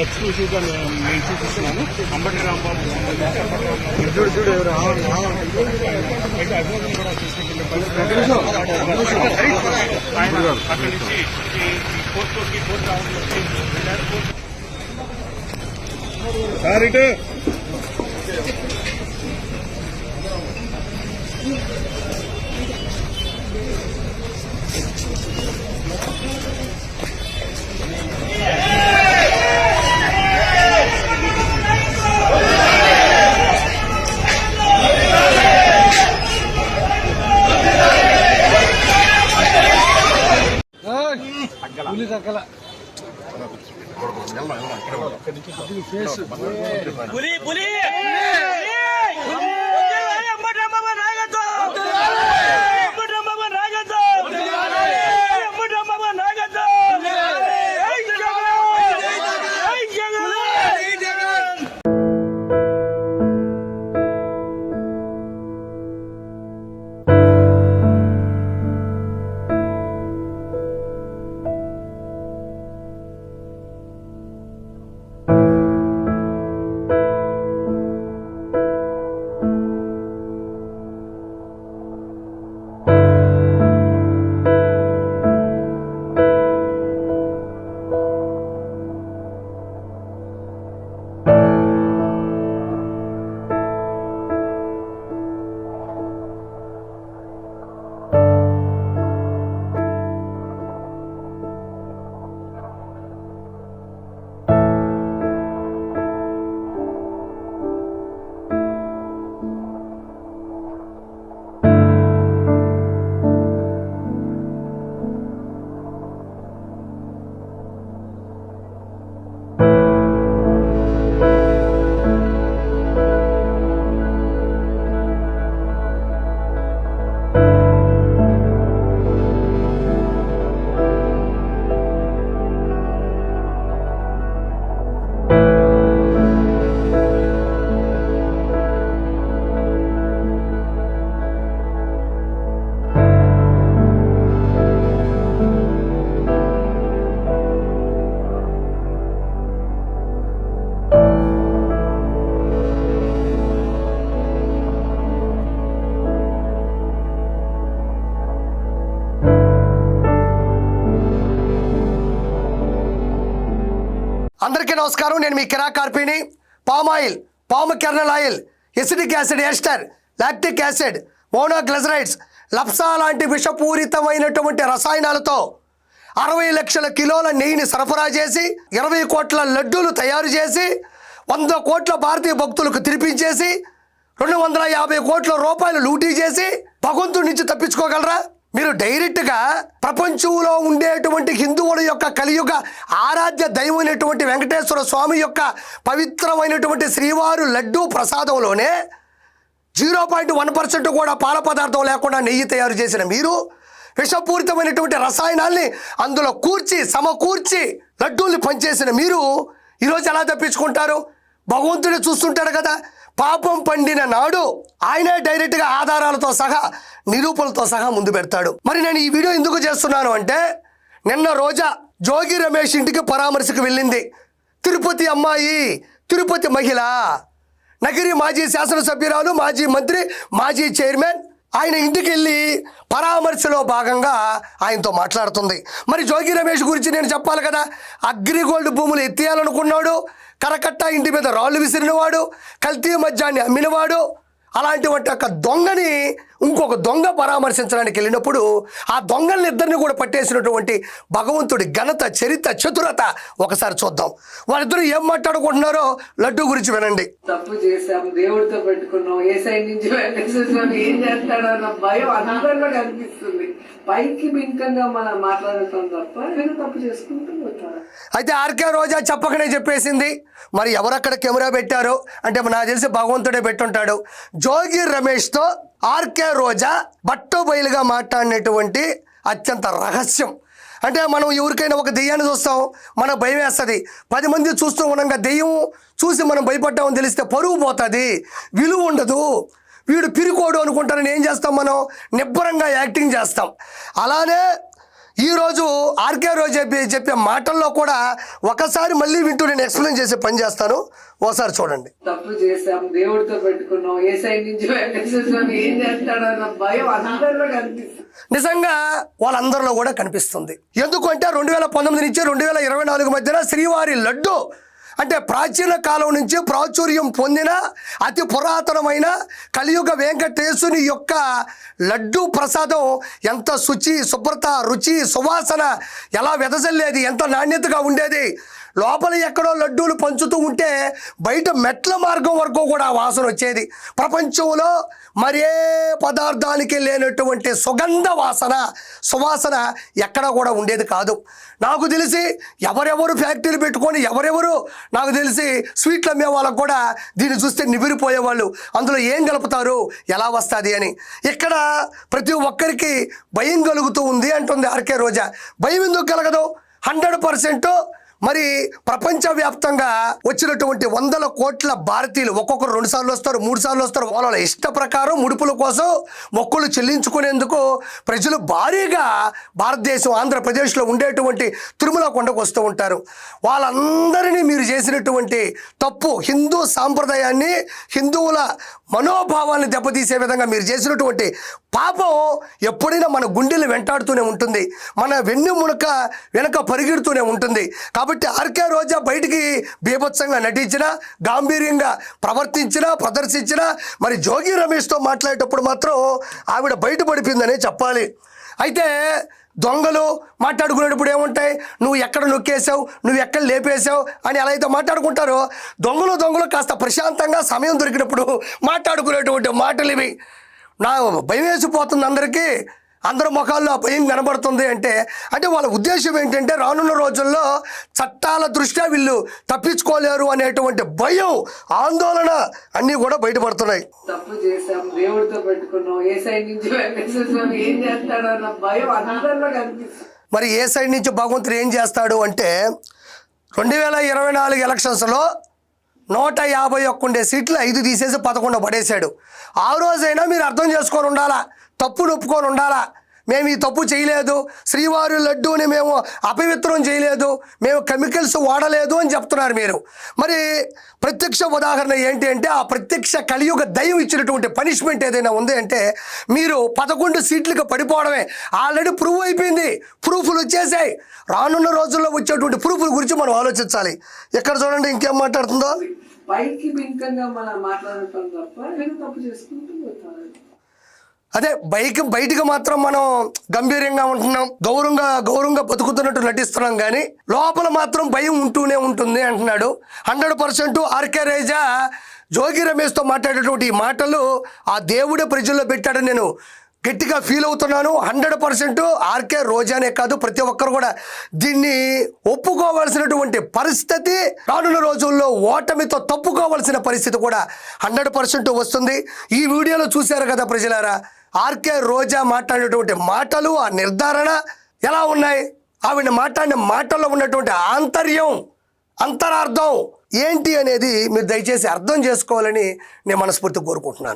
ఎక్స్క్లూసివ్గా నేను చూపిస్తున్నాను. అంబటి రాంబాబు అయితే అభివృద్ధి కూడా ఆయన అక్కడి నుంచి కోర్టు రావడానికి వెళ్ళారు. పులి పులి అందరికీ నమస్కారం. నేను మీ కిరా కార్పీని. Palm oil, palm kernel oil, acetic acid ester, lactic acid, monoglycerides, లప్సా లాంటి విషపూరితమైనటువంటి రసాయనాలతో 60 లక్షల కిలోల నెయ్యిని సరఫరా చేసి 20 కోట్ల లడ్డూలు తయారు చేసి 100 కోట్ల భారతీయ భక్తులకు తినిపించేసి 250 కోట్ల రూపాయలు లూటీ చేసి భగవంతుడి నుంచి తప్పించుకోగలరా? మీరు డైరెక్ట్గా ప్రపంచంలో ఉండేటువంటి హిందువుల యొక్క కలియుగ ఆరాధ్య దైవమైనటువంటి వెంకటేశ్వర స్వామి యొక్క పవిత్రమైనటువంటి శ్రీవారు లడ్డూ ప్రసాదంలోనే 0.1% కూడా పాల పదార్థం లేకుండా నెయ్యి తయారు చేసిన మీరు విషపూరితమైనటువంటి రసాయనాల్ని అందులో సమకూర్చి లడ్డూల్ని పనిచేసిన మీరు ఈరోజు ఎలా తప్పించుకుంటారు? భగవంతుడే చూస్తుంటాడు కదా. పాపం పండిన నాడు ఆయనే డైరెక్ట్గా ఆధారాలతో సహా నిరూపణలతో సహా ముందు పెడతాడు. మరి నేను ఈ వీడియో ఎందుకు చేస్తున్నాను అంటే, నిన్న రోజా జోగి రమేష్ ఇంటికి పరామర్శకు వెళ్ళింది. తిరుపతి అమ్మాయి, తిరుపతి మహిళ, నగిరి మాజీ శాసనసభ్యురాలు, మాజీ మంత్రి, మాజీ చైర్మన్ ఆయన ఇంటికి వెళ్ళి పరామర్శలో భాగంగా ఆయనతో మాట్లాడుతుంది. మరి జోగి రమేష్ గురించి నేను చెప్పాలి కదా. అగ్రిగోల్డ్ భూములు ఎత్తేయాలనుకున్నాడు, కరకట్ట ఇంటి మీద రాళ్ళు విసిరినవాడు, కల్తీ మద్యాన్ని అమ్మినవాడు, అలాంటి ఒక దొంగని ఇంకొక దొంగ పరామర్శించడానికి వెళ్ళినప్పుడు ఆ దొంగల్ని ఇద్దరిని కూడా పట్టేసినటువంటి భగవంతుడి ఘనత, చరిత్ర, చతురత ఒకసారి చూద్దాం. వాళ్ళిద్దరూ ఏం మాట్లాడుకుంటున్నారో లడ్డు గురించి వినండి. తప్పు చేశాం, దేవుడితో పెట్టుకున్నాం, ఏ సైడ్ నుంచి ఏం చేస్తాడో అన్న భయం అందరిలో కనిపిస్తుంది. పైకి బింకంగా మనం మాట్లాడతాం తప్ప నేను తప్పు చేసుకుంటూ పోతాను. అయితే ఆర్కే రోజా చెప్పకనే చెప్పేసింది. మరి ఎవరక్కడ కెమెరా పెట్టారో అంటే నాకు తెలిసి భగవంతుడే పెట్టుంటాడు. జోగి రమేష్తో ఆర్కే రోజా బట్టబయలుగా మాట్లాడినటువంటి అత్యంత రహస్యం. అంటే మనం ఎవరికైనా ఒక దెయ్యాన్ని చూస్తాం, మన భయం వేస్తుంది. 10 మంది చూస్తూ ఉండగా దెయ్యం చూసి మనం భయపడ్డామని తెలిస్తే పరువు పోతుంది, విలువ ఉండదు. వీడు పిరికోడు అనుకుంటారని ఏం చేస్తాం, మనం నిబ్బరంగా యాక్టింగ్ చేస్తాం. అలానే ఈరోజు ఆర్కే రోజు చెప్పే మాటల్లో కూడా ఒకసారి మళ్ళీ వింటూ నేను ఎక్స్ప్లెయిన్ చేసే పని చేస్తాను, ఒకసారి చూడండి. తప్పు చేసాం, దేవుడితో పెట్టుకున్నాం, ఏ సైడ్ నుంచి వెంకటేశ్వర ఏం చేస్తాడో అన్న భయం అందరిలో కనిపిస్తుంది. నిజంగా వాళ్ళందరిలో కూడా కనిపిస్తుంది. ఎందుకంటే 2019 నుంచి 2024 మధ్యన శ్రీవారి లడ్డు అంటే ప్రాచీన కాలం నుంచి ప్రాచుర్యం పొందిన అతి పురాతనమైన కలియుగ వెంకటేశుని యొక్క లడ్డు ప్రసాదం ఎంత శుచి, శుభ్రత, రుచి, సువాసన ఎలా వెదజల్లేది, ఎంత నాణ్యతగా ఉండేది. లోపల ఎక్కడో లడ్డూలు పంచుతూ ఉంటే బయట మెట్ల మార్గం వరకు కూడా వాసన వచ్చేది. ప్రపంచంలో మరే పదార్థానికి లేనటువంటి సుగంధ వాసన, సువాసన ఎక్కడ కూడా ఉండేది కాదు. నాకు తెలిసి ఎవరెవరు ఫ్యాక్టరీలు పెట్టుకొని ఎవరెవరు నాకు తెలిసి స్వీట్లు అమ్మే వాళ్ళకు కూడా దీన్ని చూస్తే నిబిరిపోయేవాళ్ళు, అందులో ఏం కలుపుతారు, ఎలా వస్తుంది అని. ఇక్కడ ప్రతి ఒక్కరికి భయం కలుగుతూ ఉంది అంటుంది ఆర్కే రోజా. భయం ఎందుకు కలగదు? 100% మరి ప్రపంచవ్యాప్తంగా వచ్చినటువంటి 100 కోట్ల భారతీయులు ఒక్కొక్కరు 2 సార్లు వస్తారు, 3 సార్లు వస్తారు. వాళ్ళ ఇష్ట ప్రకారం ముడుపుల కోసం మొక్కులు చెల్లించుకునేందుకు ప్రజలు భారీగా భారతదేశం ఆంధ్రప్రదేశ్లో ఉండేటువంటి తిరుమల కొండకు వస్తూ ఉంటారు. వాళ్ళందరినీ మీరు చేసినటువంటి తప్పు, హిందూ సాంప్రదాయాన్ని, హిందువుల మనోభావాన్ని దెబ్బతీసే విధంగా మీరు చేసినటువంటి పాపం ఎప్పుడైనా మన గుండెలు వెంటాడుతూనే ఉంటుంది, మన వెన్నుమునక వెనక పరిగెడుతూనే ఉంటుంది. కాబట్టి ఆర్కే రోజా బయటికి బీభత్సంగా నటించినా, గాంభీర్యంగా ప్రవర్తించినా, ప్రదర్శించినా, మరి జోగి రమేష్తో మాట్లాడేటప్పుడు మాత్రం ఆవిడ బయటపడిపోయిందనే చెప్పాలి. అయితే దొంగలు మాట్లాడుకునేటప్పుడు ఏముంటాయి, నువ్వు ఎక్కడ నొక్కేసావు, నువ్వు ఎక్కడ లేపేశావు అని ఎలా అయితే మాట్లాడుకుంటారో, దొంగలు కాస్త ప్రశాంతంగా సమయం దొరికినప్పుడు మాట్లాడుకునేటువంటి మాటలు ఇవి. నా భయం వేసిపోతుంది అందరికీ, అందరి ముఖాల్లో భయం కనబడుతుంది. అంటే వాళ్ళ ఉద్దేశం ఏంటంటే రానున్న రోజుల్లో చట్టాల దృష్ట్యా వీళ్ళు తప్పించుకోలేరు అనేటువంటి భయం, ఆందోళన అన్నీ కూడా బయటపడుతున్నాయి. తప్పు చేసాం, దేవుడితో పెట్టుకున్నాం, ఏ సైడ్ నుంచి వెంకటేశ్వర ఏం చేస్తాడో అన్న భయం అందరిలో కనిపిస్తుంది. మరి ఏ సైడ్ నుంచి భగవంతుడు ఏం చేస్తాడు అంటే 2024 ఎలక్షన్స్లో 151 ఉండే సీట్లు 5 తీసేసి 11 పడేశాడు. ఆ రోజైనా మీరు అర్థం చేసుకొని ఉండాలా, తప్పును ఒప్పుకొని ఉండాలా. మేము ఈ తప్పు చేయలేదు, శ్రీవారి లడ్డూని మేము అపవిత్రం చేయలేదు, మేము కెమికల్స్ వాడలేదు అని చెప్తున్నారు మీరు. మరి ప్రత్యక్ష ఉదాహరణ ఏంటి అంటే ఆ ప్రత్యక్ష కలియుగ దైవం ఇచ్చినటువంటి పనిష్మెంట్ ఏదైనా ఉంది అంటే మీరు 11 సీట్లకు పడిపోవడమే. ఆల్రెడీ ప్రూవ్ అయిపోయింది, ప్రూఫ్లు వచ్చేసాయి. రానున్న రోజుల్లో వచ్చేటువంటి ప్రూఫ్ల గురించి మనం ఆలోచించాలి. ఎక్కడ చూడండి ఇంకేం మాట్లాడుతుందో, పైకి బింకంగా మనం మాట్లాడటం తప్ప నేను తప్పు చేసుకుంటూ పోతాను. అదే బయటికి మాత్రం మనం గంభీరంగా ఉంటున్నాం, గౌరవంగా బతుకుతున్నట్టు నటిస్తున్నాం, కానీ లోపల మాత్రం భయం ఉంటూనే ఉంటుంది అంటున్నాడు. 100% ఆర్కే రోజా జోగి రమేష్తో మాట్లాడేటువంటి ఈ మాటలు ఆ దేవుడే ప్రజల్లో పెట్టాడని నేను గట్టిగా ఫీల్ అవుతున్నాను. 100% ఆర్కే రోజానే కాదు, ప్రతి ఒక్కరు కూడా దీన్ని ఒప్పుకోవాల్సినటువంటి పరిస్థితి, రానున్న రోజుల్లో ఓటమితో తప్పుకోవాల్సిన పరిస్థితి కూడా 100% వస్తుంది. ఈ వీడియోలో చూశారు కదా ప్రజలారా, ఆర్కే రోజా మాట్లాడేటువంటి మాటలు, ఆ నిర్ధారణ ఎలా ఉన్నాయి, ఆవిడ మాట్లాడిన మాటల్లో ఉన్నటువంటి ఆంతర్యం, అంతరార్థం ఏంటి అనేది మీరు దయచేసి అర్థం చేసుకోవాలని నేను మనస్ఫూర్తిగా కోరుకుంటున్నాను.